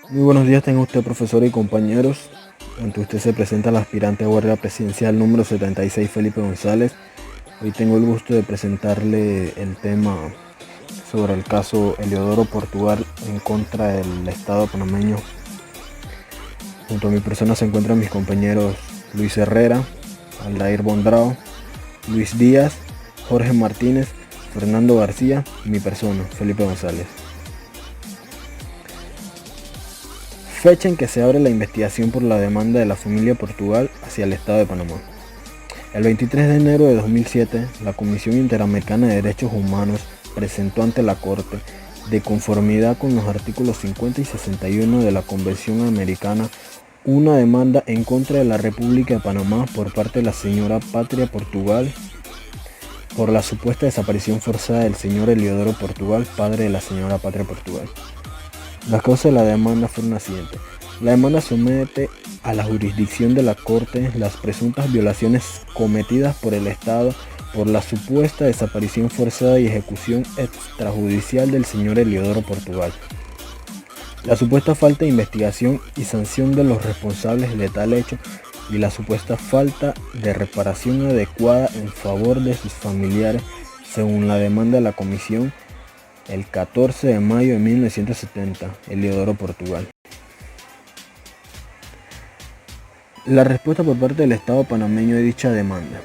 Muy buenos días, tenga usted, profesor y compañeros. Ante usted se presenta el aspirante a guardia presidencial número 76, Felipe González. Hoy tengo el gusto de presentarle el tema sobre el caso Eliodoro Portugal en contra del Estado panameño. Junto a mi persona se encuentran mis compañeros Luis Herrera, Aldair Bondrao, Luis Díaz, Jorge Martínez, Fernando García y mi persona, Felipe González. Fecha en que se abre la investigación por la demanda de la familia Portugal hacia el Estado de Panamá. El 23 de enero de 2007, la Comisión Interamericana de Derechos Humanos presentó ante la Corte, de conformidad con los artículos 50 y 61 de la Convención Americana, una demanda en contra de la República de Panamá por parte de la señora Patria Portugal por la supuesta desaparición forzada del señor Eliodoro Portugal, padre de la señora Patria Portugal. Las causas de la demanda fueron las siguientes. La demanda somete a la jurisdicción de la Corte las presuntas violaciones cometidas por el Estado por la supuesta desaparición forzada y ejecución extrajudicial del señor Eliodoro Portugal, la supuesta falta de investigación y sanción de los responsables de tal hecho y la supuesta falta de reparación adecuada en favor de sus familiares, según la demanda de la Comisión el 14 de mayo de 1970, Eliodoro Portugal. La respuesta por parte del Estado panameño de dicha demanda.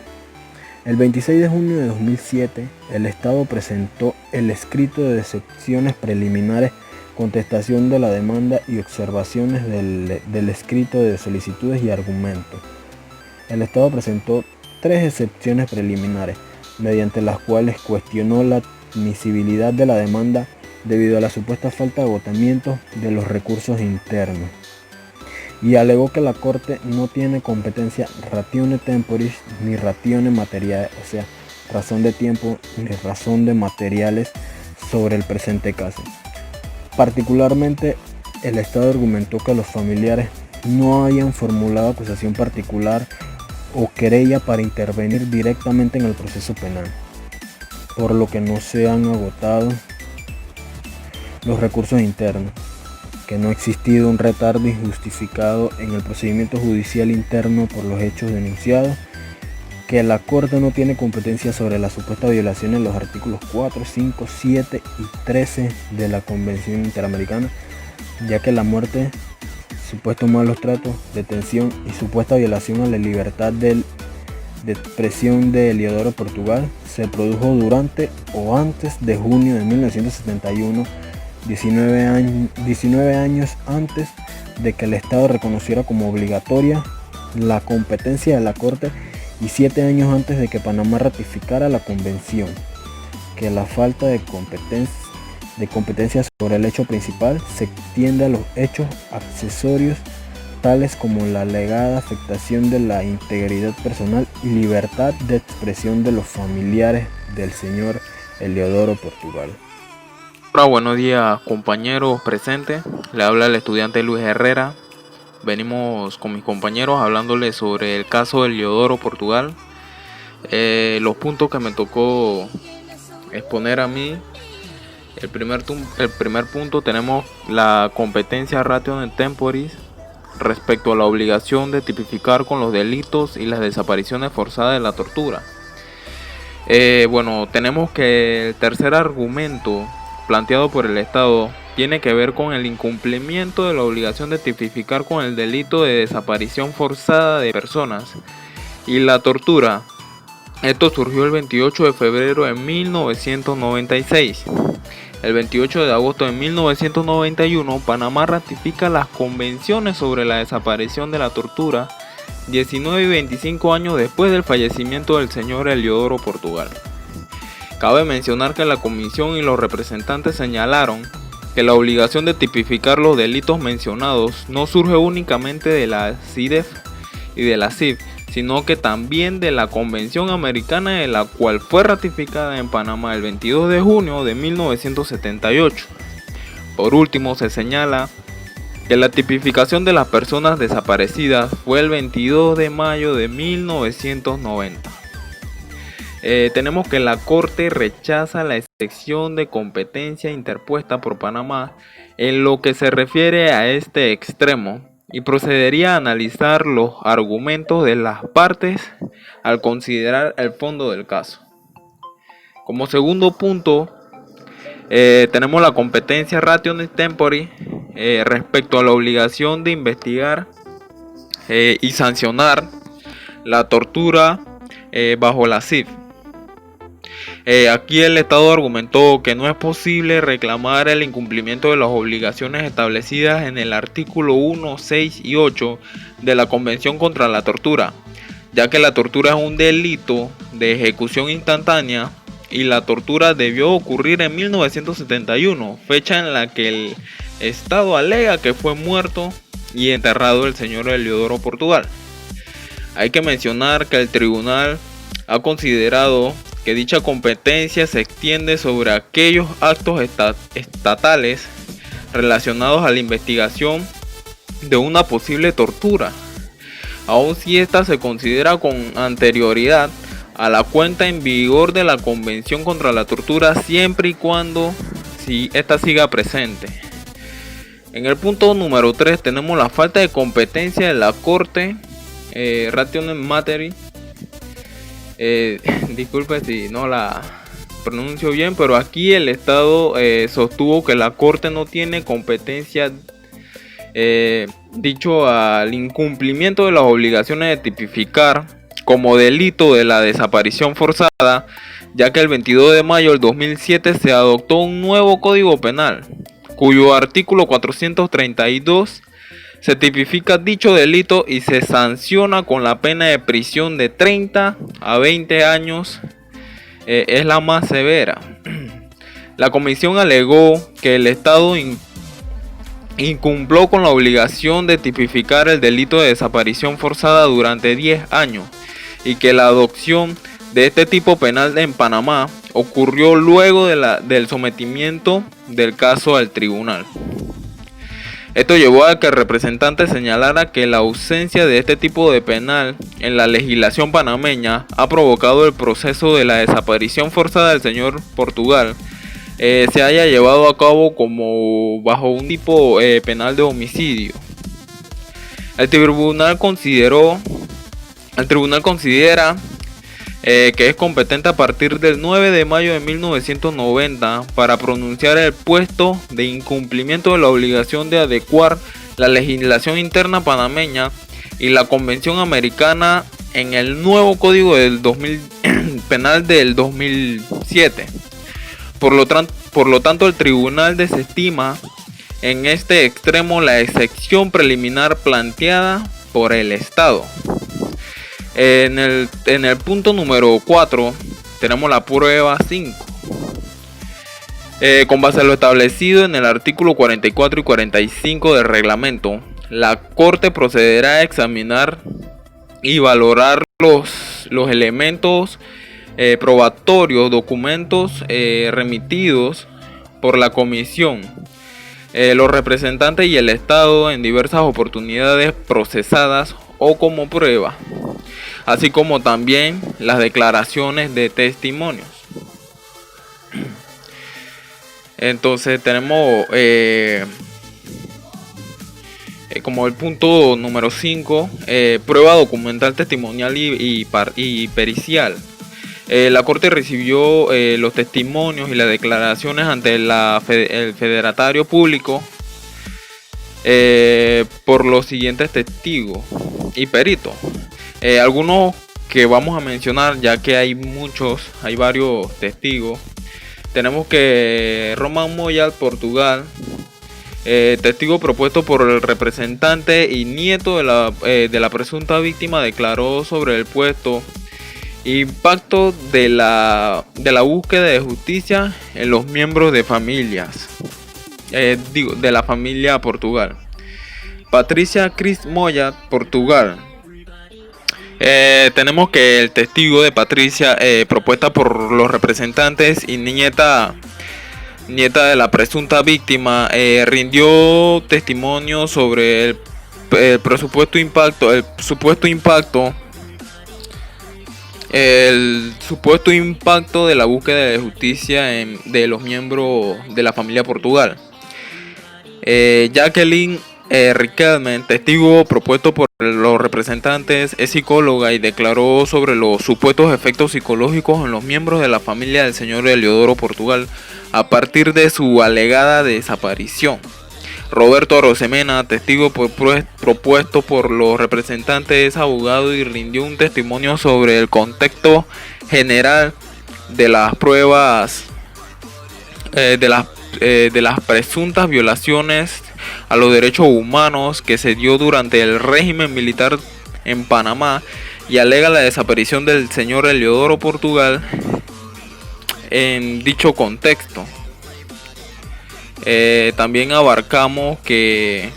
El 26 de junio de 2007, el Estado presentó el escrito de secciones preliminares, contestación de la demanda y observaciones del escrito de solicitudes y argumentos. El Estado presentó 3 excepciones preliminares, mediante las cuales cuestionó la admisibilidad de la demanda debido a la supuesta falta de agotamiento de los recursos internos, y alegó que la Corte no tiene competencia ratione temporis ni ratione materiale, o sea, razón de tiempo ni razón de materiales sobre el presente caso. Particularmente, el Estado argumentó que los familiares no hayan formulado acusación particular o querella para intervenir directamente en el proceso penal, por lo que no se han agotado los recursos internos, que no ha existido un retardo injustificado en el procedimiento judicial interno por los hechos denunciados, que la Corte no tiene competencia sobre la supuesta violación en los artículos 4, 5, 7 y 13 de la Convención Interamericana, ya que la muerte, supuestos malos tratos, detención y supuesta violación a la libertad de expresión de Eliodoro Portugal se produjo durante o antes de junio de 1971, 19 años antes de que el Estado reconociera como obligatoria la competencia de la Corte y 7 años antes de que Panamá ratificara la Convención, que la falta de competencia sobre el hecho principal se extiende a los hechos accesorios, tales como la alegada afectación de la integridad personal y libertad de expresión de los familiares del señor Eliodoro Portugal. Hola, buenos días compañeros presentes. Le habla el estudiante Luis Herrera. Venimos con mis compañeros hablándoles sobre el caso de Eliodoro Portugal. Los puntos que me tocó exponer a mí. El primer punto, tenemos la competencia ratio temporis respecto a la obligación de tipificar con los delitos y las desapariciones forzadas de la tortura. Tenemos que el tercer argumento planteado por el Estado tiene que ver con el incumplimiento de la obligación de tipificar con el delito de desaparición forzada de personas y la tortura. Esto surgió el 28 de febrero de 1996. El 28 de agosto de 1991, Panamá ratifica las convenciones sobre la desaparición de la tortura, 19 y 25 años después del fallecimiento del señor Eliodoro Portugal. Cabe mencionar que la comisión y los representantes señalaron que la obligación de tipificar los delitos mencionados no surge únicamente de la CIDEF y de la CIF, sino que también de la Convención Americana, de la cual fue ratificada en Panamá el 22 de junio de 1978. Por último, se señala que la tipificación de las personas desaparecidas fue el 22 de mayo de 1990. tenemos que la Corte rechaza la excepción de competencia interpuesta por Panamá en lo que se refiere a este extremo y procedería a analizar los argumentos de las partes al considerar el fondo del caso. Como segundo punto, tenemos la competencia rationis tempori respecto a la obligación de investigar y sancionar la tortura bajo la CIF. Aquí el Estado argumentó que no es posible reclamar el incumplimiento de las obligaciones establecidas en el artículo 1, 6 y 8 de la Convención contra la Tortura, ya que la tortura es un delito de ejecución instantánea y la tortura debió ocurrir en 1971, fecha en la que el Estado alega que fue muerto y enterrado el señor Heliodoro Portugal. Hay que mencionar que el tribunal ha considerado que dicha competencia se extiende sobre aquellos actos estatales relacionados a la investigación de una posible tortura, aun si ésta se considera con anterioridad a la cuenta en vigor de la Convención contra la Tortura, siempre y cuando ésta siga presente. En el punto número 3 tenemos la falta de competencia de la Corte rationis materi. Disculpe si no la pronuncio bien, pero aquí el Estado sostuvo que la Corte no tiene competencia dicho al incumplimiento de las obligaciones de tipificar como delito de la desaparición forzada, ya que el 22 de mayo del 2007 se adoptó un nuevo Código Penal, cuyo artículo 432 se tipifica dicho delito y se sanciona con la pena de prisión de 30 a 20 años, es la más severa. La comisión alegó que el Estado incumplió con la obligación de tipificar el delito de desaparición forzada durante 10 años y que la adopción de este tipo penal en Panamá ocurrió luego del sometimiento del caso al tribunal. Esto llevó a que el representante señalara que la ausencia de este tipo de penal en la legislación panameña ha provocado el proceso de la desaparición forzada del señor Portugal se haya llevado a cabo como bajo un tipo penal de homicidio. El tribunal considera que es competente a partir del 9 de mayo de 1990 para pronunciar el puesto de incumplimiento de la obligación de adecuar la legislación interna panameña y la Convención Americana en el nuevo Código del Penal del 2007. Por lo tanto, el tribunal desestima en este extremo la excepción preliminar planteada por el Estado. En el punto número 4 tenemos la prueba 5. Con base a lo establecido en el artículo 44 y 45 del reglamento, la Corte procederá a examinar y valorar los elementos probatorios, documentos remitidos por la comisión, los representantes y el Estado en diversas oportunidades procesadas o como prueba, así como también las declaraciones de testimonios. Entonces tenemos como el punto número 5, prueba documental, testimonial y pericial. La Corte recibió los testimonios y las declaraciones ante el federatario público por los siguientes testigos y peritos. Algunos que vamos a mencionar, ya que hay varios testigos. Tenemos que Roman Moyal, Portugal, testigo propuesto por el representante y nieto de la presunta víctima, declaró sobre el puesto impacto de la búsqueda de justicia en los miembros de familias, de la familia Portugal. Patricia Cris Moya, Portugal. Tenemos que el testigo de Patricia, propuesta por los representantes y nieta de la presunta víctima, rindió testimonio sobre el supuesto impacto el supuesto impacto de la búsqueda de justicia de los miembros de la familia Portugal. Jacqueline Riquelme, testigo propuesto por los representantes, es psicóloga y declaró sobre los supuestos efectos psicológicos en los miembros de la familia del señor Eliodoro Portugal a partir de su alegada desaparición. Roberto Arosemena, testigo propuesto por los representantes, es abogado y rindió un testimonio sobre el contexto general de las pruebas de las presuntas violaciones a los derechos humanos que se dio durante el régimen militar en Panamá y alega la desaparición del señor Eliodoro Portugal en dicho contexto. También abarcamos que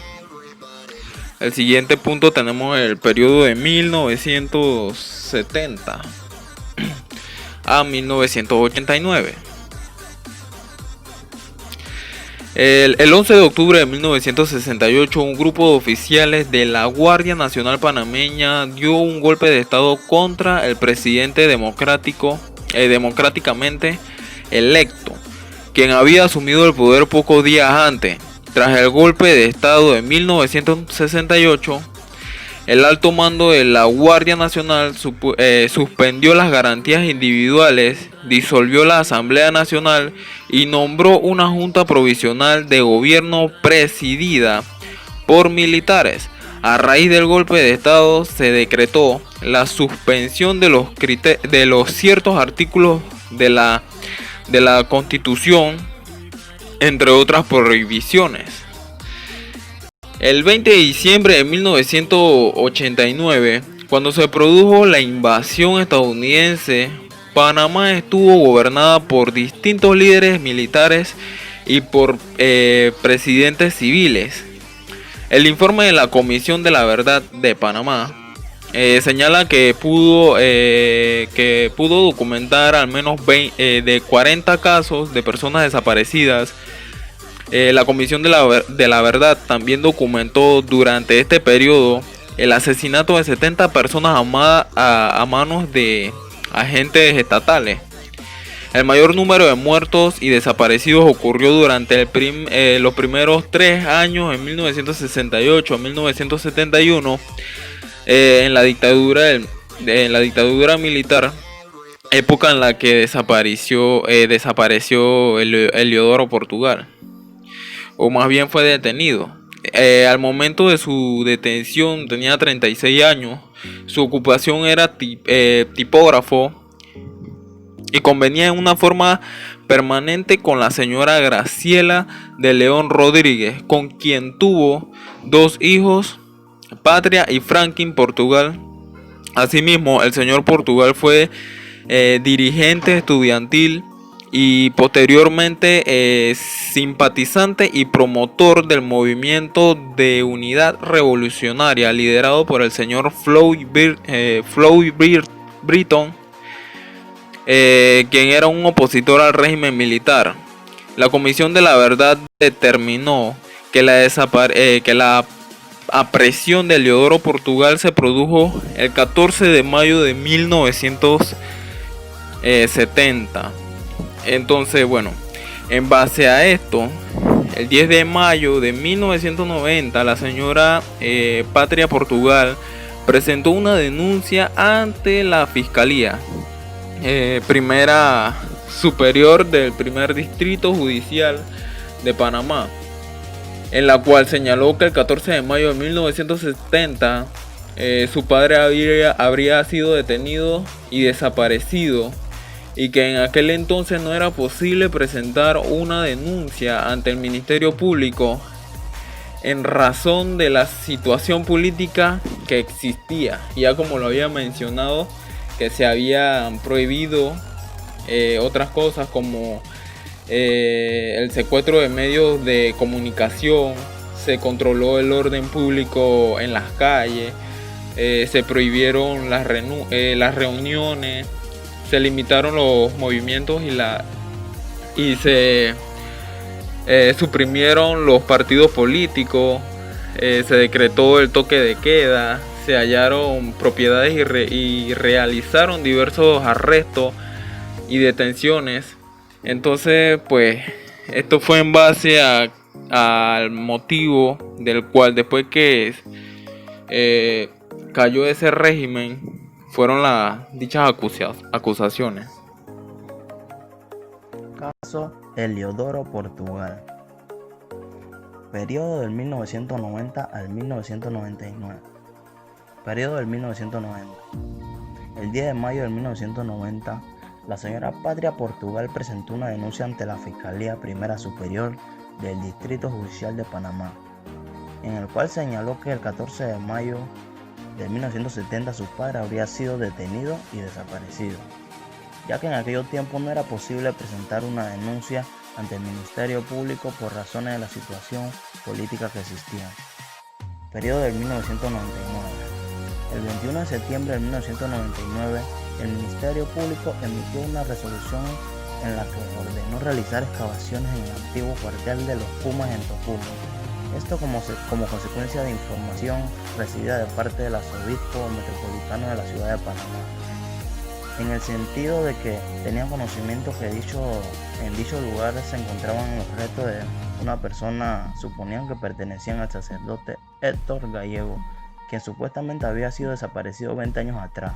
el siguiente punto tenemos el periodo de 1970 a 1989. El 11 de octubre de 1968, un grupo de oficiales de la Guardia Nacional Panameña dio un golpe de estado contra el presidente democráticamente electo, quien había asumido el poder pocos días antes. Tras el golpe de estado de 1968, el alto mando de la Guardia Nacional suspendió las garantías individuales, disolvió la Asamblea Nacional y nombró una junta provisional de gobierno presidida por militares. A raíz del golpe de estado se decretó la suspensión de los ciertos artículos de la Constitución, entre otras prohibiciones. El 20 de diciembre de 1989, cuando se produjo la invasión estadounidense, Panamá estuvo gobernada por distintos líderes militares y por presidentes civiles. El informe de la Comisión de la Verdad de Panamá señala que pudo documentar al menos de 40 casos de personas desaparecidas. La Comisión de la Verdad también documentó durante este periodo el asesinato de 70 personas a manos de agentes estatales. El mayor número de muertos y desaparecidos ocurrió durante los primeros 3 años, en 1968 a 1971, en la dictadura militar, época en la que desapareció Eliodoro Portugal, o más bien fue detenido. Al momento de su detención tenía 36 años, su ocupación era tipógrafo y convenía en una forma permanente con la señora Graciela de León Rodríguez, con quien tuvo 2 hijos, Patria y Franklin Portugal. Asimismo, el señor Portugal fue dirigente estudiantil y posteriormente simpatizante y promotor del movimiento de unidad revolucionaria liderado por el señor Floyd Britton, quien era un opositor al régimen militar. La Comisión de la Verdad determinó que la apresión de Eliodoro Portugal se produjo el 14 de mayo de 1970. Entonces, bueno, en base a esto, el 10 de mayo de 1990, la señora Patria Portugal presentó una denuncia ante la Fiscalía Primera Superior del Primer Distrito Judicial de Panamá, en la cual señaló que el 14 de mayo de 1970 su padre habría sido detenido y desaparecido, y que en aquel entonces no era posible presentar una denuncia ante el Ministerio Público en razón de la situación política que existía. Ya como lo había mencionado, que se habían prohibido otras cosas como el secuestro de medios de comunicación, se controló el orden público en las calles, se prohibieron las reuniones, se limitaron los movimientos y se suprimieron los partidos políticos, se decretó el toque de queda, se hallaron propiedades y realizaron diversos arrestos y detenciones. Entonces, pues, esto fue en base al motivo del cual después que cayó ese régimen, fueron dichas acusaciones. Caso Heliodoro, Portugal. Periodo del 1990 al 1999. Periodo del 1990. El 10 de mayo del 1990, la señora Patria Portugal presentó una denuncia ante la Fiscalía Primera Superior del Distrito Judicial de Panamá, en el cual señaló que el 14 de mayo de 1970 su padre habría sido detenido y desaparecido, ya que en aquellos tiempos no era posible presentar una denuncia ante el Ministerio Público por razones de la situación política que existía. Periodo del 1999. El 21 de septiembre de 1999, el Ministerio Público emitió una resolución en la que ordenó realizar excavaciones en el antiguo cuartel de los Pumas en Tocumen. Esto como consecuencia de información recibida de parte del arzobispo metropolitano de la ciudad de Panamá, en el sentido de que tenían conocimiento que en dicho lugar se encontraban los restos de una persona, suponían que pertenecían al sacerdote Héctor Gallego, quien supuestamente había sido desaparecido 20 años atrás.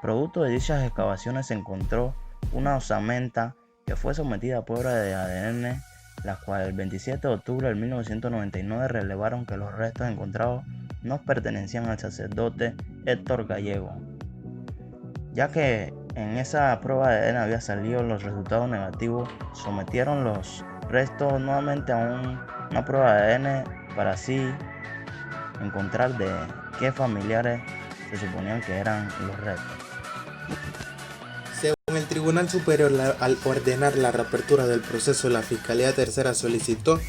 Producto de dichas excavaciones se encontró una osamenta que fue sometida a prueba de ADN, la cual el 27 de octubre de 1999 revelaron que los restos encontrados no pertenecían al sacerdote Héctor Gallego, ya que en esa prueba de ADN había salido los resultados negativos. Sometieron los restos nuevamente a una prueba de ADN para así encontrar de qué familiares se suponían que eran los restos. Según el Tribunal Superior, al ordenar la reapertura del proceso, la Fiscalía Tercera solicitó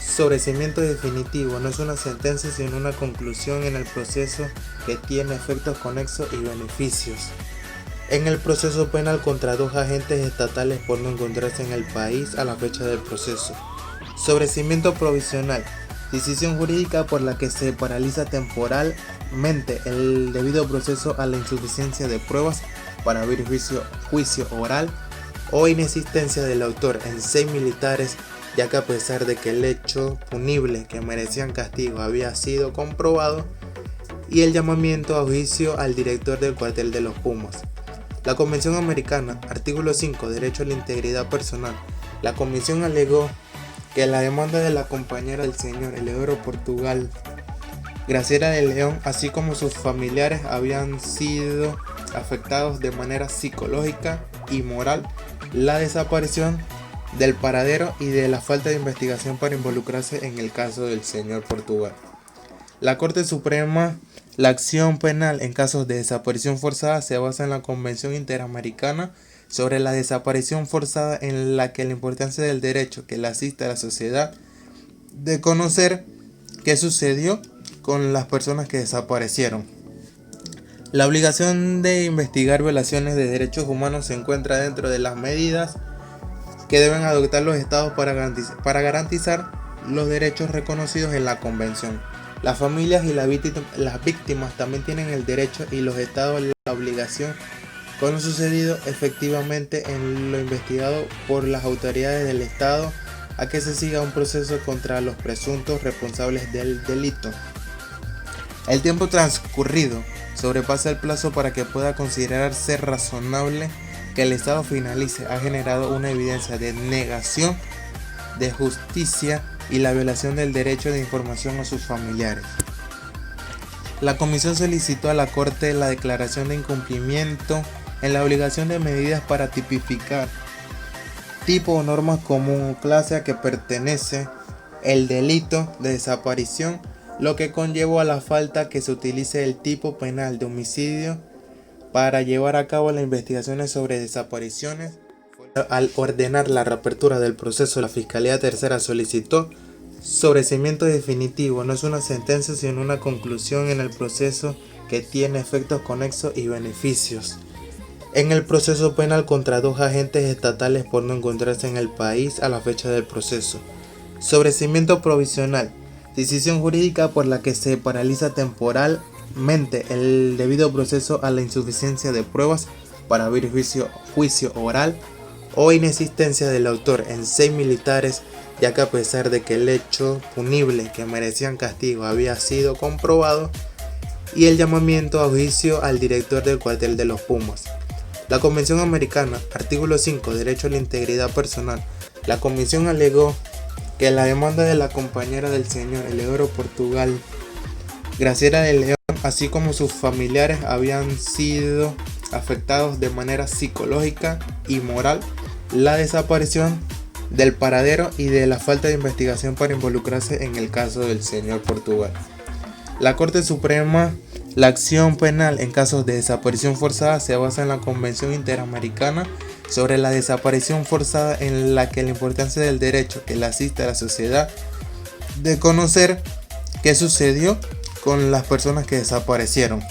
sobreseimiento definitivo. No es una sentencia sino una conclusión en el proceso que tiene efectos conexos y beneficios. En el proceso penal contra 2 agentes estatales por no encontrarse en el país a la fecha del proceso. Sobreseimiento provisional. Decisión jurídica por la que se paraliza temporalmente el debido proceso a la insuficiencia de pruebas para abrir juicio oral o inexistencia del autor en 6 militares, ya que a pesar de que el hecho punible que merecían castigo había sido comprobado, y el llamamiento a juicio al director del cuartel de los Pumas. La Convención Americana, artículo 5, derecho a la integridad personal. La Comisión alegó que la demanda de la compañera del señor Heliodoro Portugal, Graciela de León, así como sus familiares, habían sido afectados de manera psicológica y moral, la desaparición del paradero y de la falta de investigación para involucrarse en el caso del señor Portugal. La Corte Suprema, la acción penal en casos de desaparición forzada se basa en la Convención Interamericana sobre la desaparición forzada, en la que la importancia del derecho que le asiste a la sociedad de conocer qué sucedió con las personas que desaparecieron. La obligación de investigar violaciones de derechos humanos se encuentra dentro de las medidas que deben adoptar los estados para garantizar los derechos reconocidos en la Convención. Las familias y las víctimas también tienen el derecho y los estados la obligación con lo sucedido efectivamente en lo investigado por las autoridades del estado a que se siga un proceso contra los presuntos responsables del delito. El tiempo transcurrido sobrepasa el plazo para que pueda considerarse razonable que el Estado finalice ha generado una evidencia de negación de justicia y la violación del derecho de información a sus familiares. La Comisión solicitó a la Corte la declaración de incumplimiento en la obligación de medidas para tipificar tipo o norma común o clase a que pertenece el delito de desaparición, lo que conllevó a la falta que se utilice el tipo penal de homicidio para llevar a cabo las investigaciones sobre desapariciones. Al ordenar la reapertura del proceso, la Fiscalía Tercera solicitó sobreseimiento definitivo. No es una sentencia sino una conclusión en el proceso que tiene efectos conexos y beneficios. En el proceso penal contra 2 agentes estatales por no encontrarse en el país a la fecha del proceso. Sobreseimiento provisional. Decisión jurídica por la que se paraliza mente el debido proceso a la insuficiencia de pruebas para abrir juicio oral o inexistencia del autor en 6 militares, ya que a pesar de que el hecho punible que merecían castigo había sido comprobado, y el llamamiento a juicio al director del cuartel de los Pumas. La Convención Americana, artículo 5, derecho a la integridad personal. La Comisión alegó que la demanda de la compañera del señor Eleodoro Portugal, Graciela de León, así como sus familiares, habían sido afectados de manera psicológica y moral la desaparición del paradero y de la falta de investigación para involucrarse en el caso del señor Portugal. La Corte Suprema, la acción penal en casos de desaparición forzada se basa en la Convención Interamericana sobre la desaparición forzada, en la que la importancia del derecho que le asiste a la sociedad de conocer qué sucedió con las personas que desaparecieron.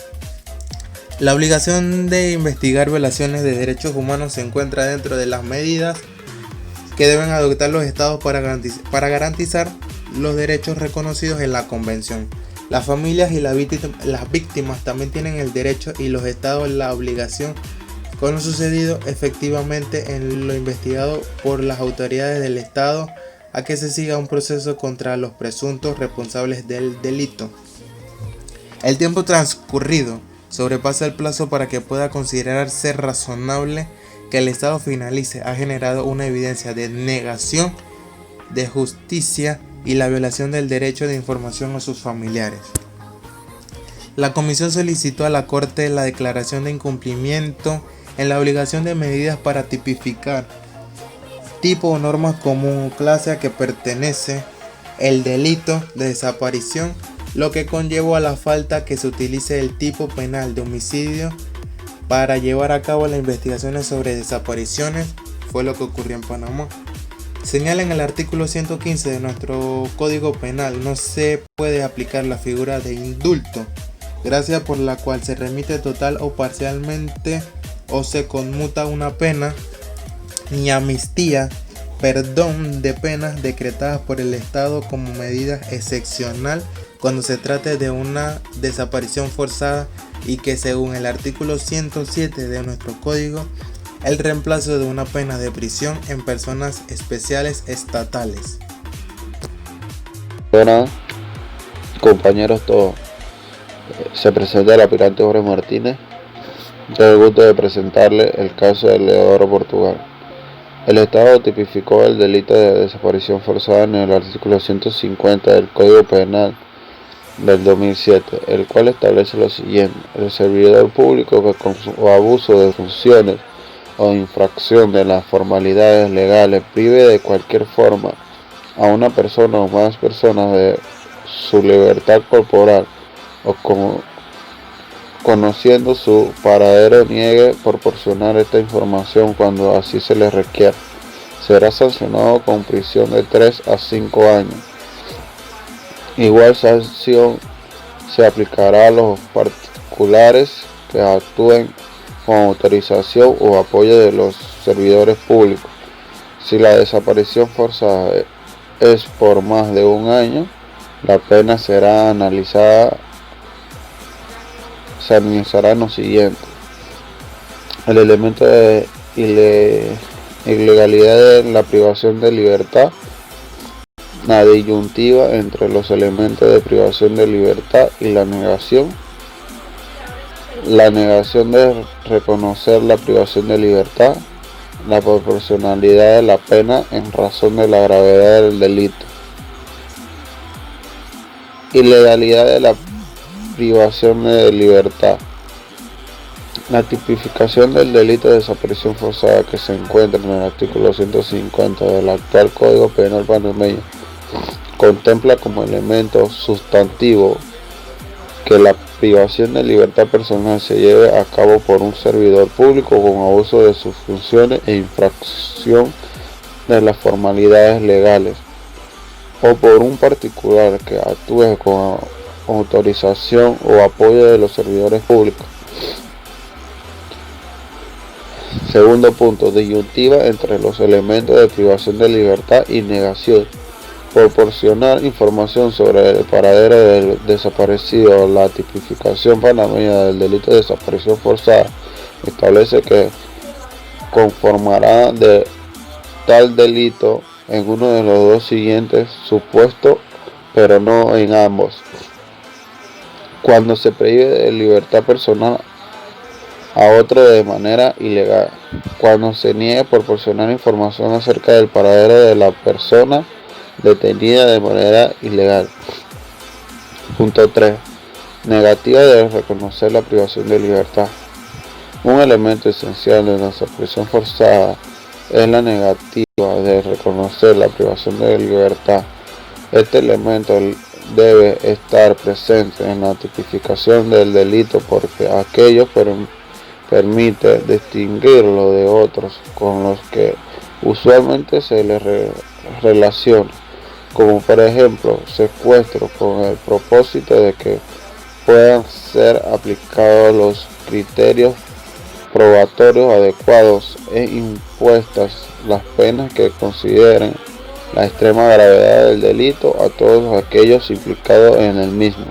La obligación de investigar violaciones de derechos humanos se encuentra dentro de las medidas que deben adoptar los estados para garantizar los derechos reconocidos en la Convención. Las familias y las víctimas también tienen el derecho y los estados la obligación con lo sucedido efectivamente en lo investigado por las autoridades del estado a que se siga un proceso contra los presuntos responsables del delito. El tiempo transcurrido sobrepasa el plazo para que pueda considerarse razonable que el estado finalice ha generado una evidencia de negación de justicia y la violación del derecho de información a sus familiares. La comisión solicitó a la Corte la declaración de incumplimiento en la obligación de medidas para tipificar tipo o norma común o clase a que pertenece el delito de desaparición, lo que conllevó a la falta que se utilice el tipo penal de homicidio para llevar a cabo las investigaciones sobre desapariciones. Fue lo que ocurrió en Panamá. Señala en el artículo 115 de nuestro Código Penal: no se puede aplicar la figura de indulto, gracia por la cual se remite total o parcialmente o se conmuta una pena, ni amnistía, perdón de penas decretadas por el Estado como medida excepcional cuando se trate de una desaparición forzada, y que según el artículo 107 de nuestro código, el reemplazo de una pena de prisión en personas especiales estatales. Buenas, compañeros todos. Se presenta el aspirante Jorge Martínez. Tengo el gusto de presentarle el caso de Eleodoro Portugal. El Estado tipificó el delito de desaparición forzada en el artículo 150 del Código Penal del 2007, el cual establece lo siguiente: el servidor público que con su abuso de funciones o infracción de las formalidades legales prive de cualquier forma a una persona o más personas de su libertad corporal, o como conociendo su paradero niegue proporcionar esta información cuando así se le requiera, será sancionado con prisión de 3 a 5 años. Igual sanción se aplicará a los particulares que actúen con autorización o apoyo de los servidores públicos. Si la desaparición forzada es por más de un año, la pena será se analizará en lo siguiente: el elemento de ilegalidad de la privación de libertad, la disyuntiva entre los elementos de privación de libertad y la negación de reconocer la privación de libertad, la proporcionalidad de la pena en razón de la gravedad del delito, ilegalidad de la privación de libertad. La tipificación del delito de desaparición forzada que se encuentra en el artículo 150 del actual Código Penal panameño contempla como elemento sustantivo que la privación de libertad personal se lleve a cabo por un servidor público con abuso de sus funciones e infracción de las formalidades legales, o por un particular que actúe con autorización o apoyo de los servidores públicos. Segundo punto: disyuntiva entre los elementos de privación de libertad y negación. proporcionar información sobre el paradero del desaparecido. La tipificación panameña del delito de desaparición forzada establece que conformará de tal delito en uno de los dos siguientes supuestos, pero no en ambos: cuando se prive de libertad personal a otro de manera ilegal, cuando se niegue proporcionar información acerca del paradero de la persona detenida de manera ilegal. Punto 3. Negativa de reconocer la privación de libertad. Un elemento esencial de la desaparición forzada es la negativa de reconocer la privación de libertad. Este elemento debe estar presente en la tipificación del delito porque aquello permite distinguirlo de otros con los que usualmente se le relaciona, como por ejemplo secuestro, con el propósito de que puedan ser aplicados los criterios probatorios adecuados e impuestas las penas que consideren la extrema gravedad del delito a todos aquellos implicados en el mismo.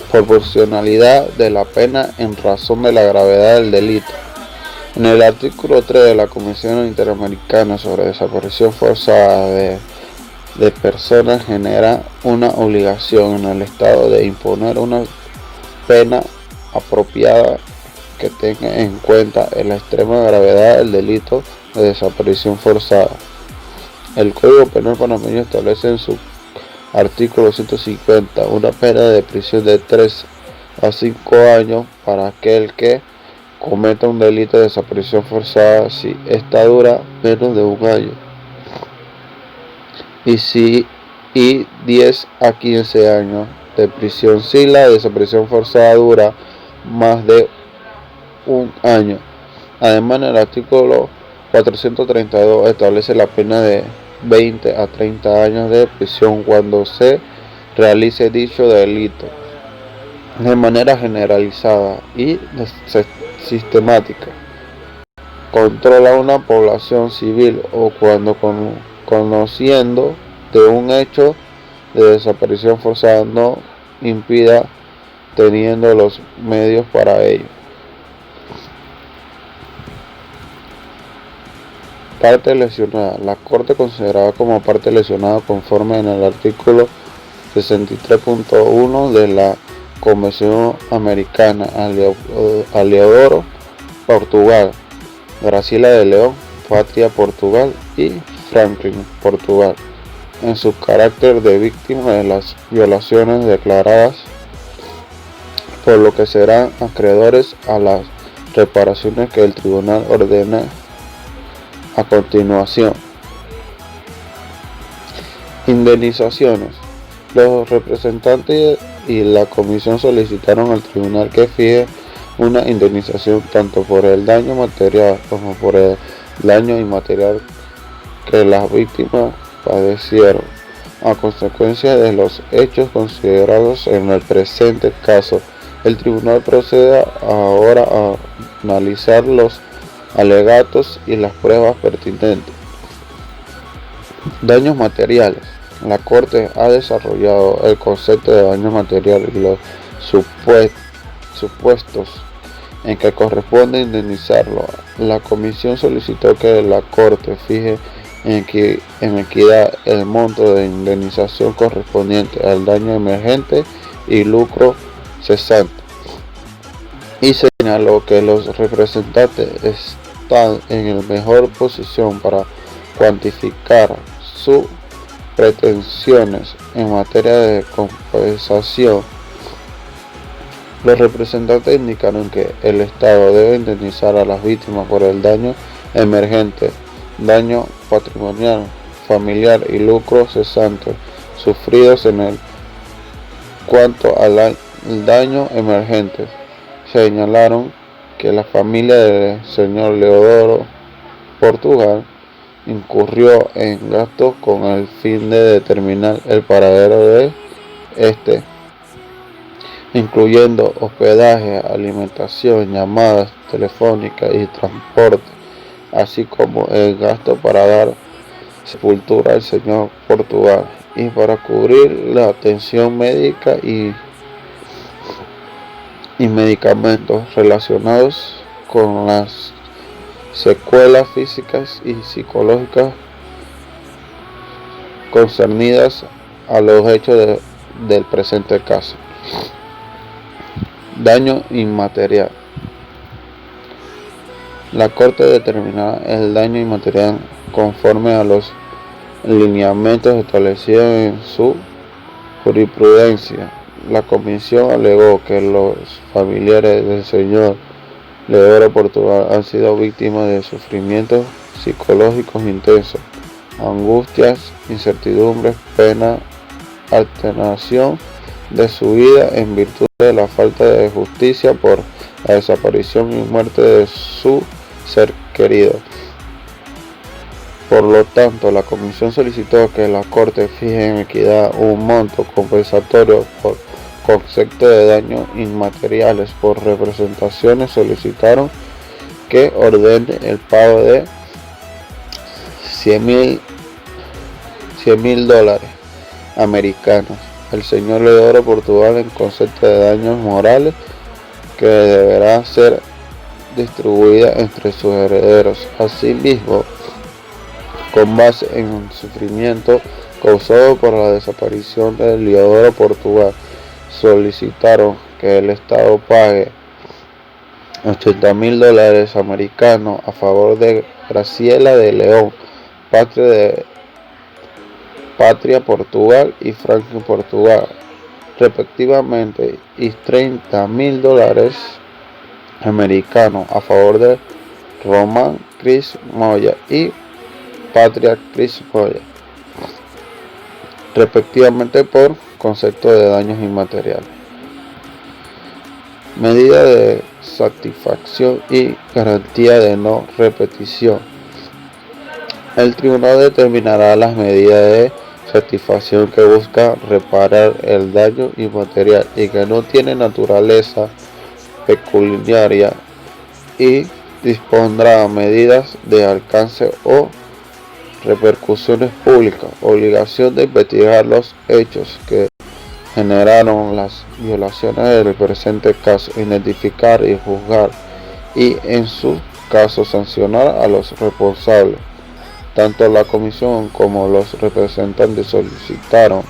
Proporcionalidad de la pena en razón de la gravedad del delito. En el artículo 3 de la Convención Interamericana sobre Desaparición Forzada de Personas genera una obligación en el Estado de imponer una pena apropiada que tenga en cuenta la extrema gravedad del delito de desaparición forzada. El Código Penal panameño establece en su artículo 150 una pena de prisión de 3 a 5 años para aquel que cometa un delito de desaparición forzada si esta dura menos de un año, y 10 a 15 años de prisión si la desaparición forzada dura más de un año. Además, en el artículo 432 establece la pena de 20 a 30 años de prisión cuando se realice dicho delito de manera generalizada y sistemática, controla una población civil o cuando conociendo de un hecho de desaparición forzada no impida teniendo los medios para ello. Parte lesionada. La Corte considerada como parte lesionada conforme en el artículo 63.1 de la Convención Americana Aleodoro, Portugal, Graciela de León, Patria, Portugal y Franklin, Portugal, en su carácter de víctima de las violaciones declaradas, por lo que serán acreedores a las reparaciones que el tribunal ordena a continuación. Indemnizaciones. Los representantes y la comisión solicitaron al tribunal que fije una indemnización tanto por el daño material como por el daño inmaterial que las víctimas padecieron a consecuencia de los hechos considerados en el presente caso. El tribunal procede ahora a analizar los alegatos y las pruebas pertinentes. Daños materiales. La Corte ha desarrollado el concepto de daño material y los supuestos en que corresponde indemnizarlo. La comisión solicitó que la Corte fije en equidad el monto de indemnización correspondiente al daño emergente y lucro cesante, y señaló que los representantes están en la mejor posición para cuantificar sus pretensiones en materia de compensación. Los representantes indicaron que el Estado debe indemnizar a las víctimas por el daño emergente, daño patrimonial, familiar y lucro cesante sufridos en el cuanto al daño emergente. Señalaron que la familia del señor Leodoro, Portugal, incurrió en gastos con el fin de determinar el paradero de este, incluyendo hospedaje, alimentación, llamadas telefónicas y transporte, así como el gasto para dar sepultura del señor Portugal y para cubrir la atención médica y medicamentos relacionados con las secuelas físicas y psicológicas concernidas a los hechos del presente caso. Daño inmaterial. La Corte determinará el daño inmaterial conforme a los lineamientos establecidos en su jurisprudencia. La comisión alegó que los familiares del señor Leodoro Portugal han sido víctimas de sufrimientos psicológicos intensos, angustias, incertidumbres, pena, alternación de su vida en virtud de la falta de justicia por la desaparición y muerte de su ser querido. Por lo tanto, la comisión solicitó que la Corte fije en equidad un monto compensatorio por concepto de daños inmateriales. Por representaciones solicitaron que ordene el pago de $100,000 americanos al señor Leodoro Portugal en concepto de daños morales que deberá ser distribuida entre sus herederos. Asimismo, con base en el sufrimiento causado por la desaparición de Leodoro Portugal, solicitaron que el Estado pague $80,000 americanos a favor de Graciela de León, Patria Portugal y Franklin Portugal, respectivamente, y $30,000 americanos a favor de Román Chris Moya y Patria Chris Moya, respectivamente, por concepto de daños inmateriales. Medida de satisfacción y garantía de no repetición. El tribunal determinará las medidas de satisfacción que busca reparar el daño inmaterial y que no tiene naturaleza pecuniaria y dispondrá medidas de alcance o repercusiones públicas, obligación de investigar los hechos que generaron las violaciones del presente caso, identificar y juzgar y en su caso sancionar a los responsables. Tanto la comisión como los representantes solicitaron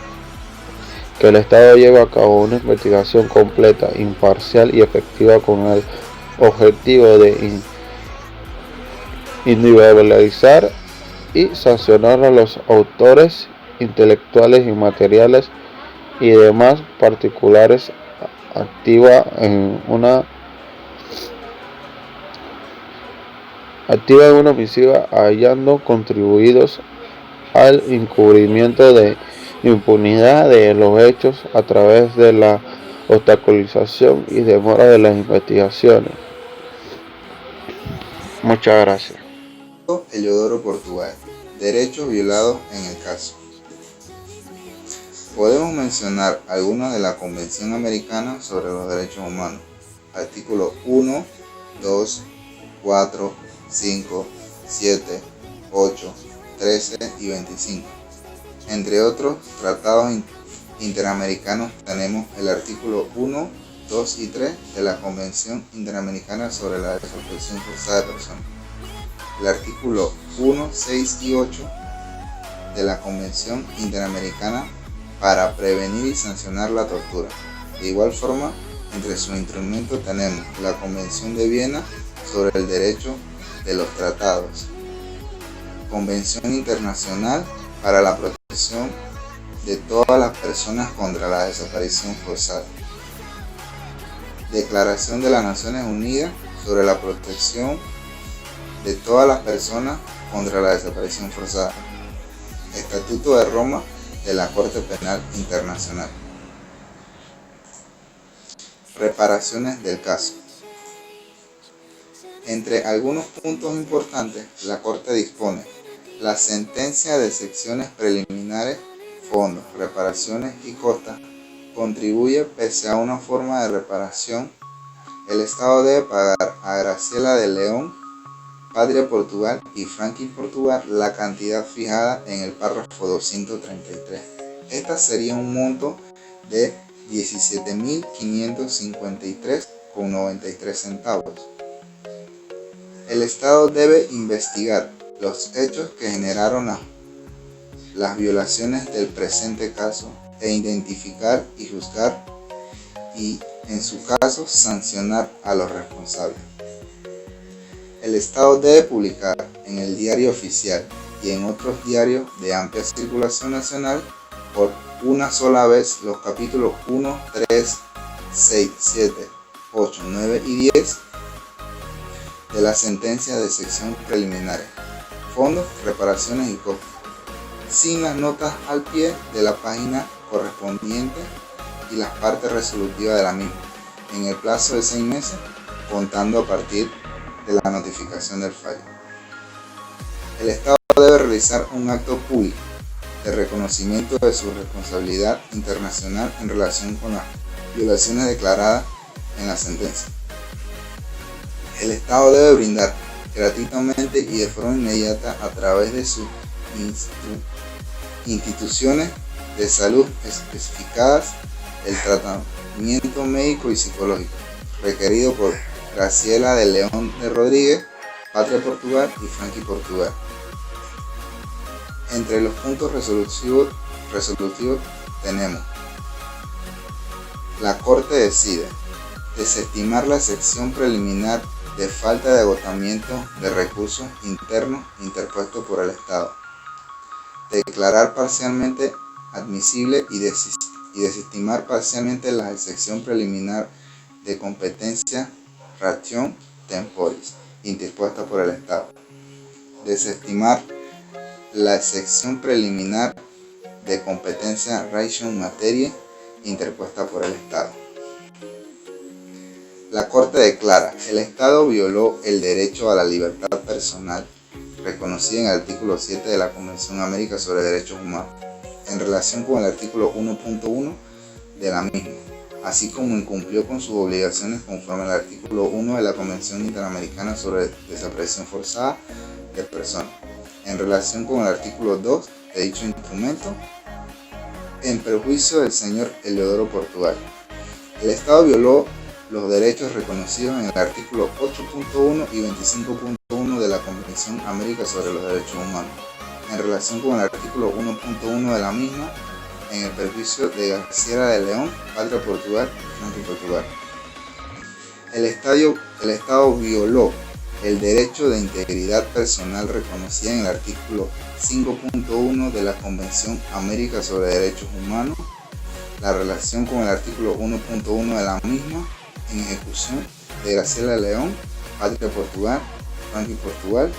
que el Estado lleve a cabo una investigación completa, imparcial y efectiva con el objetivo de individualizar y sancionar a los autores intelectuales y materiales y demás particulares activa en una misiva, hallando contribuidos al encubrimiento de impunidad de los hechos a través de la obstaculización y demora de las investigaciones. Muchas gracias. Leodoro Portugal. Derechos violados en el caso. Podemos mencionar algunos de la Convención Americana sobre los Derechos Humanos. Artículos 1, 2, 4, 5, 7, 8, 13 y 25. Entre otros tratados interamericanos tenemos el artículo 1, 2 y 3 de la Convención Interamericana sobre la Desaparición Forzada de Personas. El artículo 1, 6 y 8 de la Convención Interamericana para prevenir y sancionar la tortura. De igual forma, entre sus instrumentos tenemos la Convención de Viena sobre el derecho de los tratados, Convención Internacional para la protección de todas las personas contra la desaparición forzada, Declaración de las Naciones Unidas sobre la protección de todas las personas contra la desaparición forzada, Estatuto de Roma de la Corte Penal Internacional. Reparaciones del caso. Entre algunos puntos importantes, la Corte dispone la sentencia de secciones preliminares, fondos, reparaciones y costas contribuye pese a una forma de reparación. El Estado debe pagar a Graciela de León Patria Portugal y Franqui Portugal la cantidad fijada en el párrafo 233. Esta sería un monto de 17.553,93 centavos. El Estado debe investigar los hechos que generaron las violaciones del presente caso e identificar y juzgar y, en su caso, sancionar a los responsables. El Estado debe publicar en el Diario Oficial y en otros diarios de amplia circulación nacional por una sola vez los capítulos 1, 3, 6, 7, 8, 9 y 10 de la sentencia de sección preliminares, fondos, reparaciones y costos, sin las notas al pie de la página correspondiente y las partes resolutivas de la misma, en el plazo de 6 meses, contando a partir de la notificación del fallo. El Estado debe realizar un acto público de reconocimiento de su responsabilidad internacional en relación con las violaciones declaradas en la sentencia. El Estado debe brindar gratuitamente y de forma inmediata a través de sus instituciones de salud especificadas el tratamiento médico y psicológico requerido por Graciela de León de Rodríguez, Patria Portugal y Franqui Portugal. Entre los puntos resolutivos tenemos: la Corte decide desestimar la sección preliminar de falta de agotamiento de recursos internos interpuesto por el Estado, declarar parcialmente admisible y desestimar parcialmente la sección preliminar de competencia Ration Temporis interpuesta por el Estado, desestimar la sección preliminar de competencia Ration Materie interpuesta por el Estado. La Corte declara: el Estado violó el derecho a la libertad personal reconocida en el artículo 7 de la Convención América sobre Derechos Humanos, en relación con el artículo 1.1 de la misma, así como incumplió con sus obligaciones conforme al artículo 1 de la Convención Interamericana sobre Desaparición Forzada de Personas, en relación con el artículo 2 de dicho instrumento, en perjuicio del señor Eleodoro Portugal. El Estado violó los derechos reconocidos en el artículo 8.1 y 25.1 de la Convención América sobre los Derechos Humanos, en relación con el artículo 1.1 de la misma, en el perjuicio de Graciela de León, Patria Portugal y Franqui Portugal. El Estado violó el derecho de integridad personal reconocido en el artículo 5.1 de la Convención América sobre Derechos Humanos, la relación con el artículo 1.1 de la misma, en ejecución de Graciela de León, Patria Portugal, Franqui Portugal.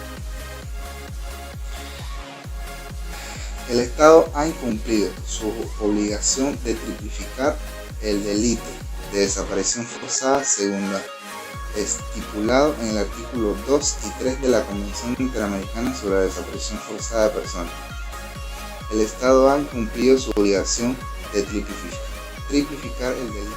El Estado ha incumplido su obligación de tipificar el delito de desaparición forzada según lo estipulado en el artículo 2 y 3 de la Convención Interamericana sobre la Desaparición Forzada de Personas. El Estado ha incumplido su obligación de tipificar el delito